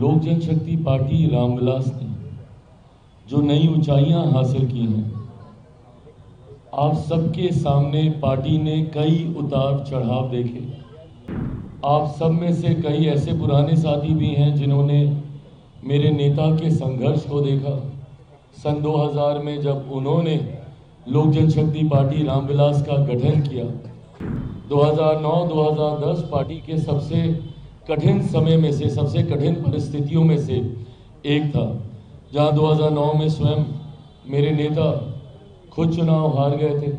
लोक जनशक्ति पार्टी रामविलास ने जो नई ऊंचाइयां हासिल की हैं, आप सबके सामने पार्टी ने कई उतार चढ़ाव देखे। आप सब में से कई ऐसे पुराने साथी भी हैं जिन्होंने मेरे नेता के संघर्ष को देखा। सन 2000 में जब उन्होंने लोक जनशक्ति पार्टी रामविलास का गठन किया, 2009-2010 पार्टी के सबसे कठिन समय में से, सबसे कठिन परिस्थितियों में से एक था, जहां 2009 में स्वयं मेरे नेता खुद चुनाव हार गए थे।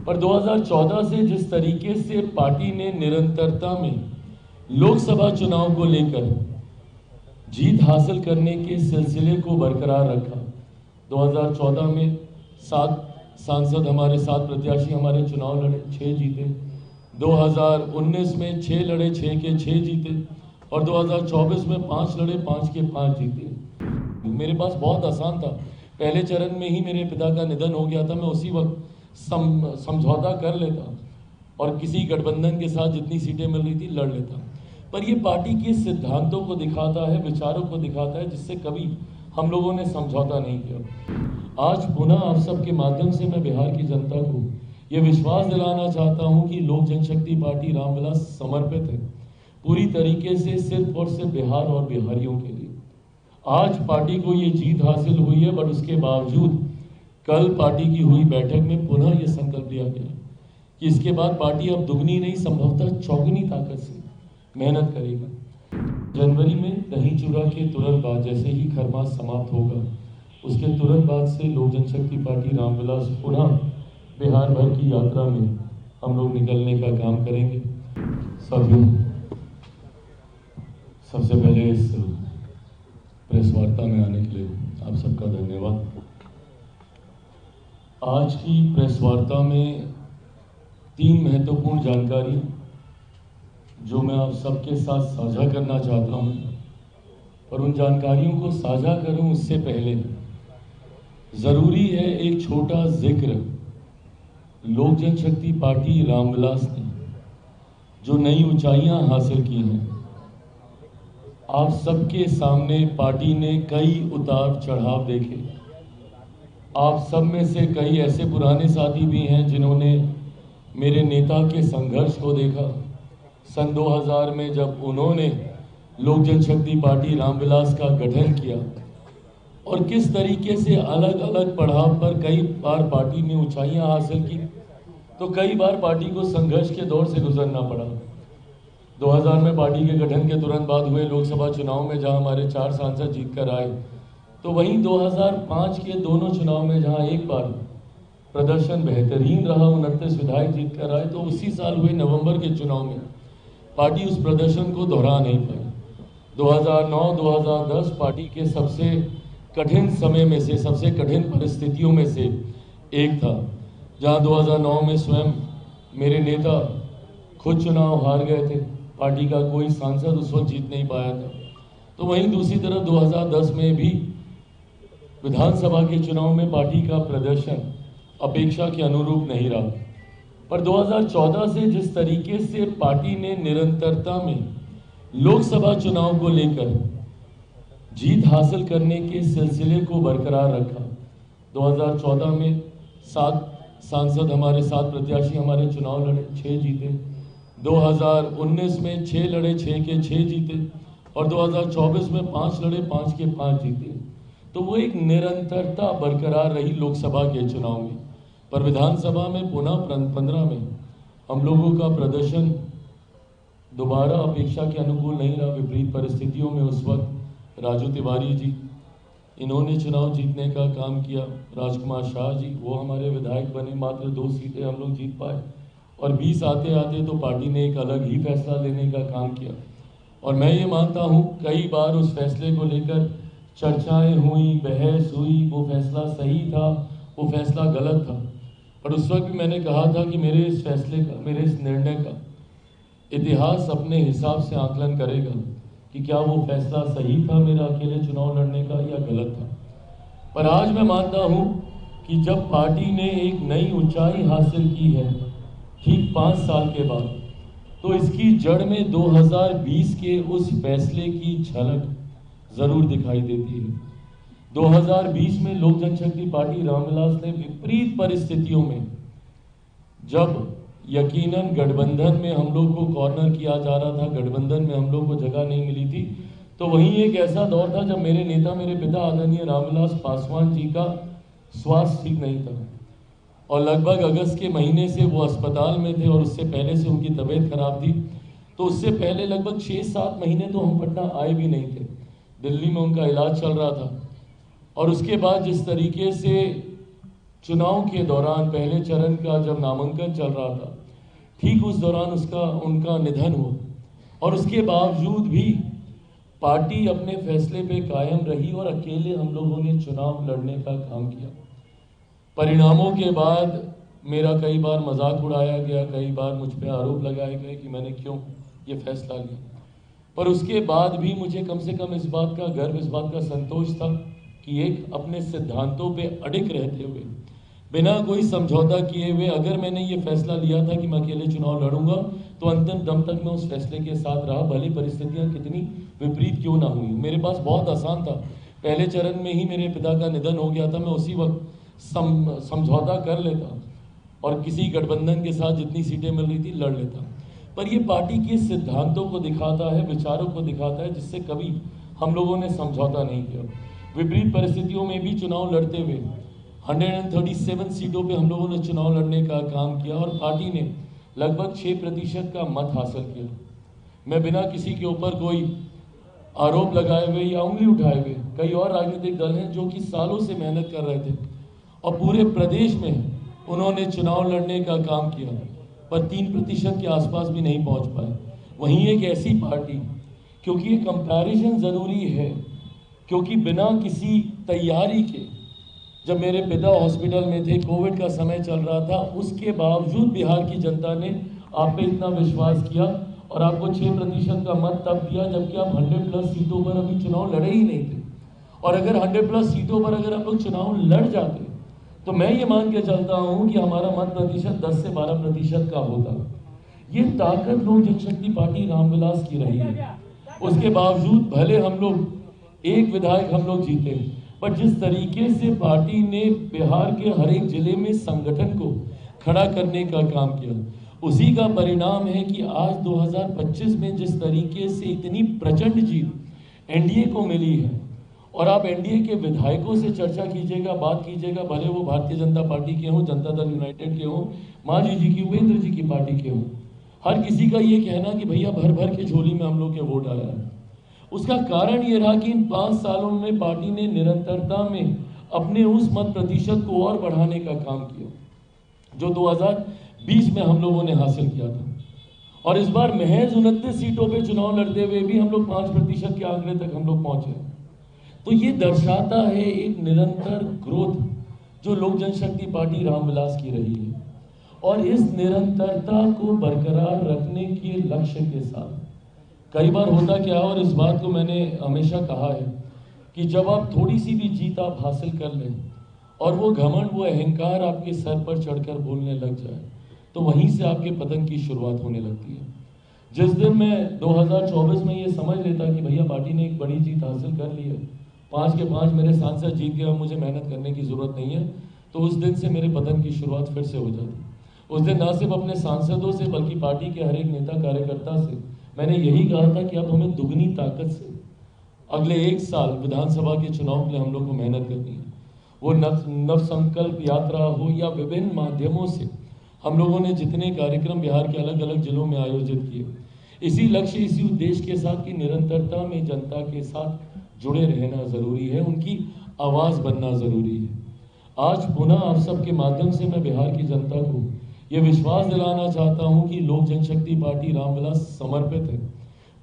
पर 2014 से जिस तरीके से पार्टी ने निरंतरता में लोकसभा चुनाव को लेकर जीत हासिल करने के सिलसिले को बरकरार रखा। 2014 में 7 सांसद हमारे, 7 प्रत्याशी हमारे चुनाव लड़े, 6 जीते। 2019 में 6 लड़े, 6 के 6 जीते। और 2024 में 5 लड़े, 5 के 5 जीते। मेरे पास बहुत आसान था। पहले चरण में ही मेरे पिता का निधन हो गया था। मैं उसी वक्त समझौता कर लेता और किसी गठबंधन के साथ जितनी सीटें मिल रही थी लड़ लेता। पर ये पार्टी के सिद्धांतों को दिखाता है, विचारों को दिखाता है, जिससे कभी हम लोगों ने समझौता नहीं किया। आज पुनः आप सबके माध्यम से मैं बिहार की जनता को ये विश्वास दिलाना चाहता हूं कि लोक जनशक्ति पार्टी रामविलास समर्पित है पूरी तरीके से सिर्फ और सिर्फ बिहार और बिहारियों के लिए। आज पार्टी को ये जीत हासिल हुई है, बट उसके बावजूद कल पार्टी की हुई बैठक में पुनः ये संकल्प लिया गया कि इसके बाद पार्टी अब दुगनी नहीं, संभवतः चौगुनी ताकत से मेहनत करेगी। जनवरी में दही चूड़ा के तुरंत बाद, जैसे ही खरमास समाप्त होगा, उसके तुरंत बाद से लोक जनशक्ति पार्टी रामविलास पुनः बिहार भर की यात्रा में हम लोग निकलने का काम करेंगे। सभी सबसे पहले इस प्रेस वार्ता में आने के लिए आप सबका धन्यवाद। आज की प्रेस वार्ता में 3 महत्वपूर्ण जानकारी जो मैं आप सबके साथ साझा करना चाहता हूं, और उन जानकारियों को साझा करूं उससे पहले जरूरी है एक छोटा जिक्र लोक जनशक्ति पार्टी रामविलास ने जो नई ऊंचाइयां हासिल की हैं। आप सबके सामने पार्टी ने कई उतार चढ़ाव देखे। आप सब में से कई ऐसे पुराने साथी भी हैं जिन्होंने मेरे नेता के संघर्ष को देखा। सन 2000 में जब उन्होंने लोक जनशक्ति पार्टी रामविलास का गठन किया और किस तरीके से अलग अलग पड़ाव पर कई बार पार्टी ने ऊंचाइयां हासिल की, तो कई बार पार्टी को संघर्ष के दौर से गुजरना पड़ा। 2000 में पार्टी के गठन के तुरंत बाद हुए लोकसभा चुनाव में जहां हमारे 4 सांसद जीत कर आए, तो वहीं 2005 के दोनों चुनाव में जहां एक बार प्रदर्शन बेहतरीन रहा, 29 विधायक जीत कर आए, तो उसी साल हुए नवंबर के चुनाव में पार्टी उस प्रदर्शन को दोहरा नहीं पाई। 2009-2010 पार्टी के सबसे कठिन समय में से, सबसे कठिन परिस्थितियों में से एक था, जहां 2009 में स्वयं मेरे नेता खुद चुनाव हार गए थे। पार्टी का कोई सांसद उस वक्त जीत नहीं पाया था। तो वहीं दूसरी तरफ 2010 में भी विधानसभा के चुनाव में पार्टी का प्रदर्शन अपेक्षा के अनुरूप नहीं रहा। पर 2014 से जिस तरीके से पार्टी ने निरंतरता में लोकसभा चुनाव को लेकर जीत हासिल करने के सिलसिले को बरकरार रखा। 2014 में 7 सांसद हमारे, 7 प्रत्याशी हमारे चुनाव लड़े, 6 जीते। 2019 में 6 लड़े, 6 के 6 जीते। और 2024 में 5 लड़े, 5 के 5 जीते। तो वो एक निरंतरता बरकरार रही लोकसभा के चुनाव में। पर विधानसभा में पुनः 15 में हम लोगों का प्रदर्शन दोबारा अपेक्षा के अनुकूल नहीं रहा। विपरीत परिस्थितियों में उस वक्त राजू तिवारी जी, इन्होंने चुनाव जीतने का काम किया। राजकुमार शाह जी, वो हमारे विधायक बने, मात्र 2 सीटें हम लोग जीत पाए। और 20 आते आते तो पार्टी ने एक अलग ही फैसला लेने का काम किया। और मैं ये मानता हूँ कई बार उस फैसले को लेकर चर्चाएं हुई, बहस हुई, वो फैसला सही था, वो फैसला गलत था। पर उस वक्त भी मैंने कहा था कि मेरे इस फैसले का, मेरे इस निर्णय का इतिहास अपने हिसाब से आकलन करेगा कि क्या वो फैसला सही था मेरा अकेले चुनाव लड़ने का या गलत था। पर आज मैं मानता हूं कि जब पार्टी ने एक नई ऊंचाई हासिल की है ठीक 5 साल के बाद, तो इसकी जड़ में 2020 के उस फैसले की झलक जरूर दिखाई देती है। 2020 में लोक जनशक्ति पार्टी रामविलास ने विपरीत परिस्थितियों में, जब यकीनन गठबंधन में हम लोग को कॉर्नर किया जा रहा था, गठबंधन में हम लोग को जगह नहीं मिली थी, तो वहीं एक ऐसा दौर था जब मेरे नेता, मेरे पिता आदरणीय रामविलास पासवान जी का स्वास्थ्य ठीक नहीं था और लगभग अगस्त के महीने से वो अस्पताल में थे और उससे पहले से उनकी तबीयत खराब थी। तो उससे पहले लगभग 6-7 महीने तो हम पटना आए भी नहीं थे, दिल्ली में उनका इलाज चल रहा था। और उसके बाद जिस तरीके से चुनाव के दौरान पहले चरण का जब नामांकन चल रहा था, ठीक उस दौरान उनका निधन हुआ और उसके बावजूद भी पार्टी अपने फैसले पे कायम रही और अकेले हम लोगों ने चुनाव लड़ने का काम किया। परिणामों के बाद मेरा कई बार मजाक उड़ाया गया, कई बार मुझ पे आरोप लगाए गए कि मैंने क्यों ये फैसला लिया, पर उसके बाद भी मुझे कम से कम इस बात का गर्व, इस बात का संतोष था कि एक अपने सिद्धांतों पे अडिग रहते हुए, बिना कोई समझौता किए हुए, अगर मैंने ये फैसला लिया था कि मैं अकेले चुनाव लड़ूंगा तो अंतिम दम तक मैं उस फैसले के साथ रहा, भले परिस्थितियां कितनी विपरीत क्यों ना हुई। मेरे पास बहुत आसान था, पहले चरण में ही मेरे पिता का निधन हो गया था, मैं उसी वक्त समझौता कर लेता और किसी गठबंधन के साथ जितनी सीटें मिल रही थी लड़ लेता। पर ये पार्टी के सिद्धांतों को दिखाता है, विचारों को दिखाता है, जिससे कभी हम लोगों ने समझौता नहीं किया। विपरीत परिस्थितियों में भी चुनाव लड़ते हुए 137 सीटों पे हम लोगों ने चुनाव लड़ने का काम किया और पार्टी ने लगभग 6% का मत हासिल किया। मैं बिना किसी के ऊपर कोई आरोप लगाए हुए या उंगली उठाए हुए, कई और राजनीतिक दल हैं जो कि सालों से मेहनत कर रहे थे और पूरे प्रदेश में उन्होंने चुनाव लड़ने का काम किया, पर 3% के आसपास भी नहीं पहुंच पाए। वहीं एक ऐसी पार्टी, क्योंकि ये कंपैरिजन ज़रूरी है, क्योंकि बिना किसी तैयारी के, जब मेरे पिता हॉस्पिटल में थे, कोविड का समय चल रहा था, उसके बावजूद बिहार की जनता ने आप पे इतना विश्वास किया और आपको 6% का मत तब दिया जबकि आप 100+ सीटों पर अभी चुनाव लड़े ही नहीं थे। और अगर 100+ सीटों पर अगर आप लोग चुनाव लड़ जाते तो मैं ये मान के चलता हूं कि हमारा मत प्रतिशत 10 से 12% का होता। ये ताकत लोक जनशक्ति पार्टी रामविलास की रही है। उसके बावजूद भले हम लोग एक विधायक हम लोग जीते, पर जिस तरीके से पार्टी ने बिहार के हर एक जिले में संगठन को खड़ा करने का काम किया, उसी का परिणाम है कि आज 2025 में जिस तरीके से इतनी प्रचंड जीत एनडीए को मिली है। और आप एनडीए के विधायकों से चर्चा कीजिएगा, बात कीजिएगा, भले वो भारतीय जनता पार्टी के हों, जनता दल यूनाइटेड के हों, मांझी जी की, उपेंद्र जी की पार्टी के हों, हर किसी का ये कहना कि भैया भर भर के झोली में हम लोग के वोट आया है। उसका कारण ये रहा कि इन 5 सालों में पार्टी ने निरंतरता में अपने उस मत प्रतिशत को और बढ़ाने का काम किया जो 2020 में हम लोगों ने हासिल किया था। और इस बार महज 29 सीटों पे चुनाव लड़ते हुए भी हम लोग 5% के आंकड़े तक हम लोग पहुंचे। तो ये दर्शाता है एक निरंतर ग्रोथ जो लोक जनशक्ति पार्टी रामविलास की रही है। और इस निरंतरता को बरकरार रखने के लक्ष्य के साथ कई बार होता क्या है, और इस बात को मैंने हमेशा कहा है कि जब आप थोड़ी सी भी जीत आप हासिल कर लें और वो घमंड, वो अहंकार आपके सर पर चढ़कर बोलने लग जाए, तो वहीं से आपके पतन की शुरुआत होने लगती है। जिस दिन मैं 2024 में ये समझ लेता कि भैया पार्टी ने एक बड़ी जीत हासिल कर ली है, 5 के 5 मेरे सांसद जीत गए, मुझे मेहनत करने की जरूरत नहीं है, तो उस दिन से मेरे पतन की शुरुआत फिर से हो जाती। उस दिन ना सिर्फ अपने सांसदों से बल्कि पार्टी के हर एक नेता कार्यकर्ता से मैंने यही कहा था कि अब हमें दुगनी ताकत से अगले 1 साल विधानसभा के चुनाव के लिए हम लोग को मेहनत करनी है। वो नव संकल्प यात्रा हो या विभिन्न माध्यमों से हम लोगों ने जितने कार्यक्रम बिहार के अलग अलग जिलों में आयोजित किए, इसी लक्ष्य, इसी उद्देश्य के साथ कि निरंतरता में जनता के साथ जुड़े रहना जरूरी है, उनकी आवाज बनना जरूरी है। आज पुनः आप सबके माध्यम से मैं बिहार की जनता को ये विश्वास दिलाना चाहता हूं कि लोक जनशक्ति पार्टी रामविलास समर्पित है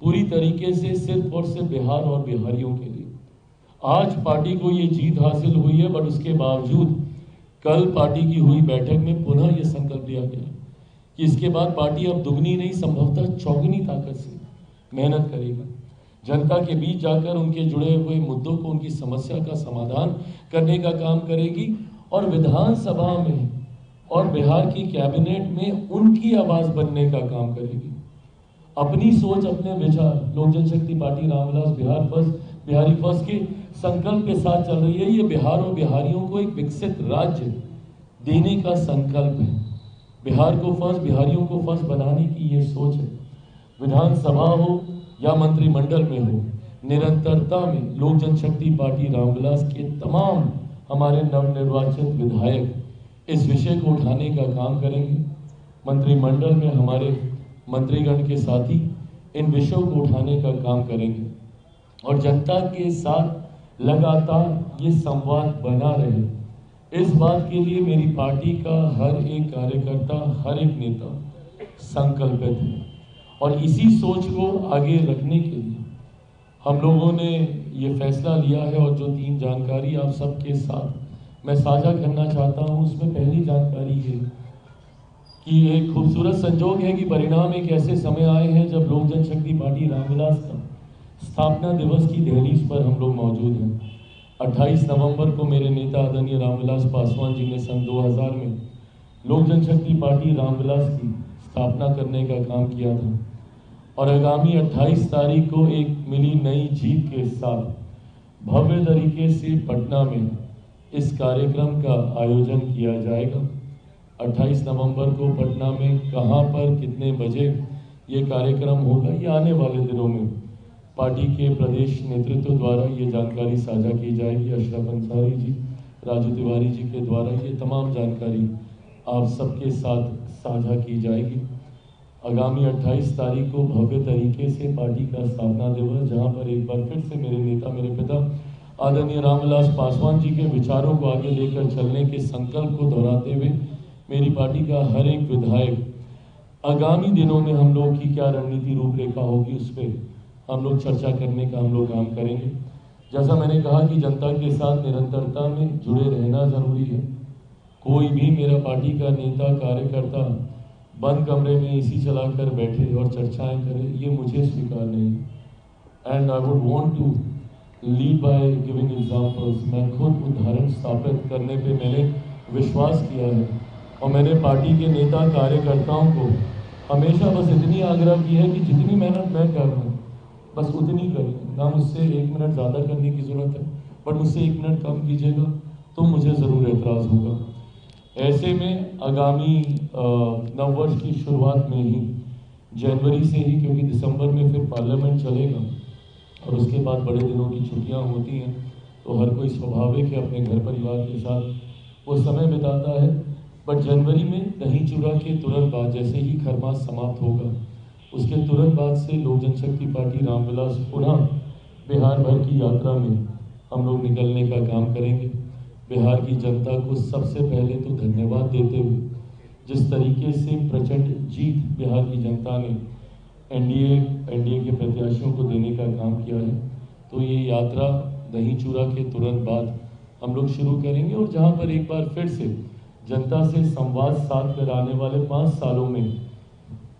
पूरी तरीके से सिर्फ और सिर्फ बिहार और बिहारियों के लिए। आज पार्टी को ये जीत हासिल हुई है, बट उसके बावजूद कल पार्टी की हुई बैठक में पुनः ये संकल्प लिया गया कि इसके बाद पार्टी अब दुगनी नहीं, संभवतः चौगुनी ताकत से मेहनत करेगी, जनता के बीच जाकर उनके जुड़े हुए मुद्दों को, उनकी समस्या का समाधान करने का काम करेगी और विधानसभा में और बिहार की कैबिनेट में उनकी आवाज बनने का काम करेगी। अपनी सोच, अपने विचार लोक जनशक्ति पार्टी रामविलास बिहार फर्स्ट बिहारी फर्स्ट के संकल्प के साथ चल रही है। ये बिहार और बिहारियों को एक विकसित राज्य देने का संकल्प है। बिहार को फर्स्ट, बिहारियों को फर्स्ट बनाने की ये सोच है। विधानसभा हो या मंत्रिमंडल में हो, निरंतरता में लोक जनशक्ति पार्टी रामविलास के तमाम हमारे नवनिर्वाचित विधायक इस विषय को उठाने का काम करेंगे। मंत्रिमंडल में हमारे मंत्रीगण के साथी इन विषयों को उठाने का काम करेंगे और जनता के साथ लगातार ये संवाद बना रहे। इस बात के लिए मेरी पार्टी का हर एक कार्यकर्ता, हर एक नेता संकल्पित है और इसी सोच को आगे रखने के लिए हम लोगों ने ये फैसला लिया है। और जो 3 जानकारी आप सबके साथ मैं साझा करना चाहता हूँ, उसमें पहली जानकारी है कि एक खूबसूरत संजोग है कि परिणाम एक ऐसे समय आए हैं जब लोक जनशक्ति पार्टी रामविलास का स्थापना दिवस की दहलीज पर हम लोग मौजूद हैं। 28 नवंबर को मेरे नेता आदरणीय रामविलास पासवान जी ने सन 2000 में लोक जनशक्ति पार्टी रामविलास की स्थापना करने का काम किया था और आगामी 28 तारीख को एक मिली नई जीत के साथ भव्य तरीके से पटना में इस कार्यक्रम का आयोजन किया जाएगा। 28 नवंबर को पटना में कहां पर कितने बजे ये कार्यक्रम होगा, ये आने वाले दिनों में पार्टी के प्रदेश नेतृत्व द्वारा ये जानकारी साझा की जाएगी। अशरफ अंसारी जी, राजू तिवारी जी के द्वारा ये तमाम जानकारी आप सबके साथ साझा की जाएगी। आगामी 28 तारीख को भव्य तरीके से पार्टी का स्थापना दिवस, जहां पर एक बार फिर से मेरे नेता, मेरे पिता आदरणीय रामविलास पासवान जी के विचारों को आगे लेकर चलने के संकल्प को दोहराते हुए मेरी पार्टी का हर एक विधायक आगामी दिनों में हम लोग की क्या रणनीति रूपरेखा होगी उस पर हम लोग चर्चा करने का हम लोग काम करेंगे। जैसा मैंने कहा कि जनता के साथ निरंतरता में जुड़े रहना जरूरी है। कोई भी मेरा पार्टी का नेता, कार्यकर्ता बंद कमरे में एसी चलाकर बैठे और चर्चाएं करे, ये मुझे स्वीकार नहीं। And I would want to lead by giving examples. मैं खुद उदाहरण स्थापित करने पे मैंने विश्वास किया है और मैंने पार्टी के नेता, कार्यकर्ताओं को हमेशा बस इतनी आग्रह की है कि जितनी मेहनत मैं कर रहा हूँ बस उतनी करें। ना मुझसे 1 मिनट ज़्यादा करने की ज़रूरत है, बट मुझसे 1 मिनट कम कीजिएगा तो मुझे ज़रूर एतराज़ होगा। ऐसे में आगामी नववर्ष की शुरुआत में ही, जनवरी से ही, क्योंकि दिसंबर में फिर पार्लियामेंट चलेगा और उसके बाद बड़े दिनों की छुट्टियां होती हैं, तो हर कोई स्वाभाविक है अपने घर परिवार के साथ वो समय बिताता है। बट जनवरी में दही चूड़ा के तुरंत बाद, जैसे ही खरमास समाप्त होगा, उसके तुरंत बाद से लोक जनशक्ति पार्टी रामविलास पुनः बिहार भर की यात्रा में हम लोग निकलने का काम करेंगे। बिहार की जनता को सबसे पहले तो धन्यवाद देते हुए, जिस तरीके से प्रचंड जीत बिहार की जनता ने एनडीए के प्रत्याशियों को देने का काम किया है, तो ये यात्रा दही चूड़ा के तुरंत बाद हम लोग शुरू करेंगे। और जहां पर एक बार फिर से जनता से संवाद साध कर आने वाले 5 सालों में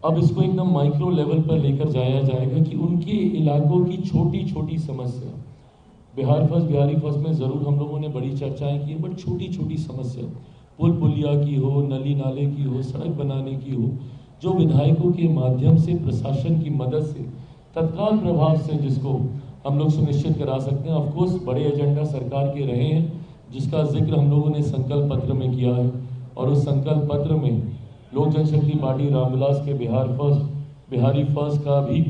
अब इसको एकदम माइक्रो लेवल पर लेकर जाया जाएगा कि उनके इलाकों की छोटी छोटी समस्या, बिहार फर्स्ट, बिहारी फर्स्ट में ज़रूर हम लोगों ने बड़ी चर्चाएं की, बट छोटी छोटी समस्या, पुल पुलिया की हो, नली नाले की हो, सड़क बनाने की हो, जो विधायकों के माध्यम से, प्रशासन की मदद से, तत्काल प्रभाव से जिसको हम लोग सुनिश्चित करा सकते हैं। ऑफकोर्स बड़े एजेंडा सरकार के रहे हैं, जिसका जिक्र हम लोगों ने संकल्प पत्र में किया है और उस संकल्प पत्र में लोक जनशक्ति पार्टी रामविलास के बिहार फर्स्ट, बिहारी फर्स्ट का भी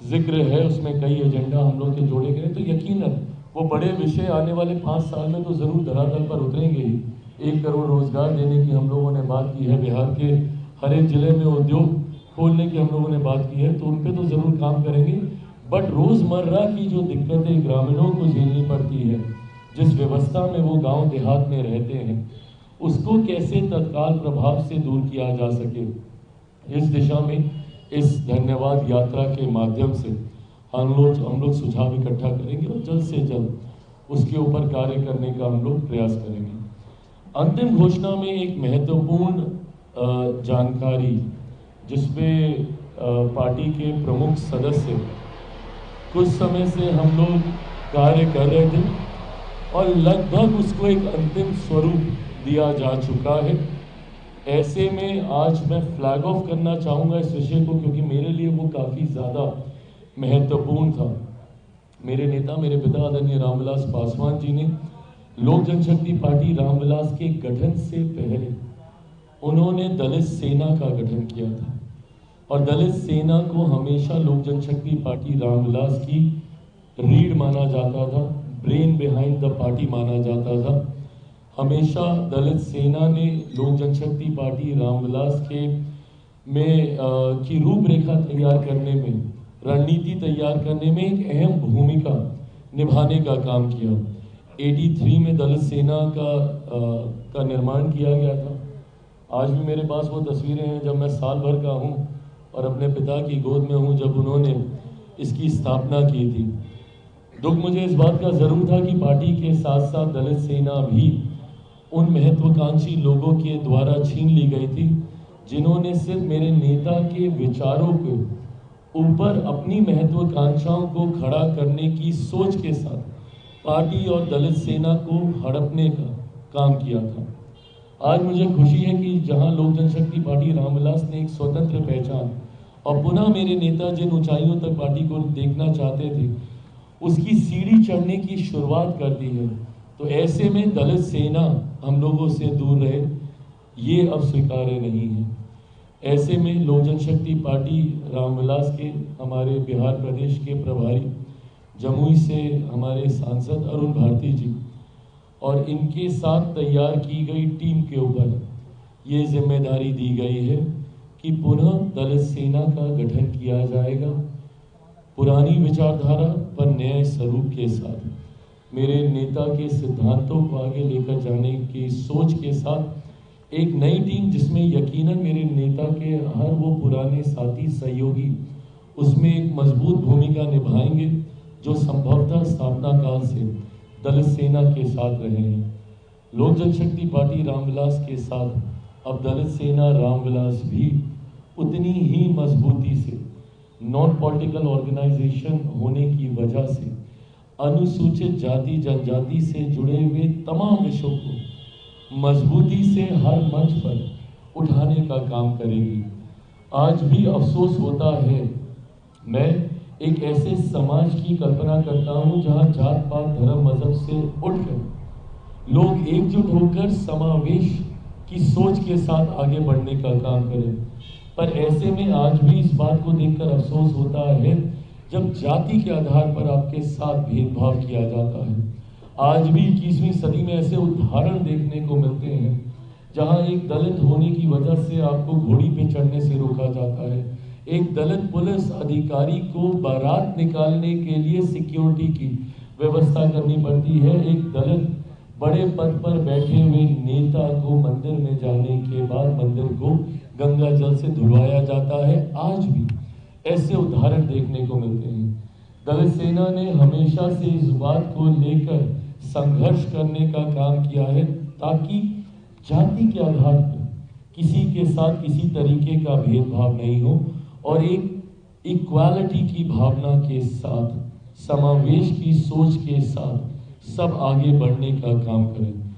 जिक्र है। उसमें कई एजेंडा हम लोग के जोड़े गए, तो यकीनन वो बड़े विषय आने वाले 5 साल में तो ज़रूर धरातल पर उतरेंगे ही। 1 करोड़ रोजगार देने की हम लोगों ने बात की है, बिहार के हर एक जिले में उद्योग खोलने की हम लोगों ने बात की है, तो उन पर तो ज़रूर काम करेंगे। बट रोज़मर्रा की जो दिक्कतें ग्रामीणों को झेलनी पड़ती है, जिस व्यवस्था में वो गांव देहात में रहते हैं, उसको कैसे तत्काल प्रभाव से दूर किया जा सके, इस दिशा में इस धन्यवाद यात्रा के माध्यम से हम लोग सुझाव इकट्ठा करेंगे और जल्द से जल्द उसके ऊपर कार्य करने का हम लोग प्रयास करेंगे। अंतिम घोषणा में एक महत्वपूर्ण जानकारी, जिसमें पार्टी के प्रमुख सदस्य कुछ समय से हम लोग कार्य कर रहे थे और लगभग उसको एक अंतिम स्वरूप दिया जा चुका है। ऐसे में आज मैं फ्लैग ऑफ करना चाहूँगा इस विषय को, क्योंकि मेरे लिए वो काफ़ी ज़्यादा महत्वपूर्ण था। मेरे नेता, मेरे पिता आदरणीय रामविलास पासवान जी ने लोक जनशक्ति पार्टी रामविलास के गठन से पहले उन्होंने दलित सेना का गठन किया था और दलित सेना को हमेशा लोक जनशक्ति पार्टी रामविलास की रीढ़ माना जाता था, ब्रेन बिहाइंड द पार्टी माना जाता था। हमेशा दलित सेना ने लोक जनशक्ति पार्टी रामविलास के की रूपरेखा तैयार करने में, रणनीति तैयार करने में एक अहम भूमिका निभाने का काम किया। 83 में दलित सेना का निर्माण किया गया था। आज भी मेरे पास वो तस्वीरें हैं जब मैं साल भर का हूँ और अपने पिता की गोद में हूँ जब उन्होंने इसकी स्थापना की थी। दुख मुझे इस बात का ज़रूर था कि पार्टी के साथ साथ दलित सेना भी उन महत्वाकांक्षी लोगों के द्वारा छीन ली गई थी जिन्होंने सिर्फ मेरे नेता के विचारों के ऊपर अपनी महत्वाकांक्षाओं को खड़ा करने की सोच के साथ पार्टी और दलित सेना को हड़पने का काम किया था। आज मुझे खुशी है कि जहां लोक जनशक्ति पार्टी रामविलास ने एक स्वतंत्र पहचान और पुनः मेरे नेता जिन ऊंचाइयों तक पार्टी को देखना चाहते थे उसकी सीढ़ी चढ़ने की शुरुआत कर दी है, तो ऐसे में दलित सेना हम लोगों से दूर रहे, ये अब स्वीकार्य नहीं है। ऐसे में लोक जनशक्ति पार्टी रामविलास के हमारे बिहार प्रदेश के प्रभारी जमुई से हमारे सांसद अरुण भारती जी और इनके साथ तैयार की गई टीम के ऊपर ये जिम्मेदारी दी गई है कि पुनः दलित सेना का गठन किया जाएगा, पुरानी विचारधारा पर नए स्वरूप के साथ, मेरे नेता के सिद्धांतों को आगे लेकर जाने की सोच के साथ एक नई टीम जिसमें यकीनन मेरे नेता के हर वो पुराने साथी सहयोगी उसमें एक मजबूत भूमिका निभाएंगे जो संभवतः स्थापना काल से दलित सेना के साथ रहे हैं। लोक जनशक्ति पार्टी रामविलास के साथ अब दलित सेना रामविलास भी उतनी ही मजबूती से नॉन पॉलिटिकल ऑर्गेनाइजेशन होने की वजह से अनुसूचित जाति जनजाति से जुड़े हुए तमाम विषयों को मजबूती से हर मंच पर उठाने का काम करेगी। आज भी अफसोस होता है, मैं एक ऐसे समाज की कल्पना करता हूं जहां जात पात धर्म मजहब से उठकर लोग एकजुट होकर समावेश की सोच के साथ आगे बढ़ने का काम करें। पर ऐसे में आज भी इस बात को देखकर अफसोस होता है जब जाति के आधार पर आपके साथ भेदभाव किया जाता है। आज भी 21वीं सदी में ऐसे उदाहरण देखने को मिलते हैं जहां एक दलित होने की वजह से आपको घोड़ी पे चढ़ने से रोका जाता है, एक दलित पुलिस अधिकारी को बारात निकालने के लिए सिक्योरिटी की व्यवस्था करनी पड़ती है, एक दलित बड़े पद पर बैठे हुए नेता को मंदिर में जाने के बाद मंदिर को गंगा जल से धुलवाया जाता है। आज भी ऐसे उदाहरण देखने को मिलते हैं। दलित सेना ने हमेशा से इस बात को लेकर संघर्ष करने का काम किया है ताकि जाति के आधार पर किसी के साथ किसी तरीके का भेदभाव नहीं हो और एक इक्वालिटी की भावना के साथ, समावेश की सोच के साथ सब आगे बढ़ने का काम करें।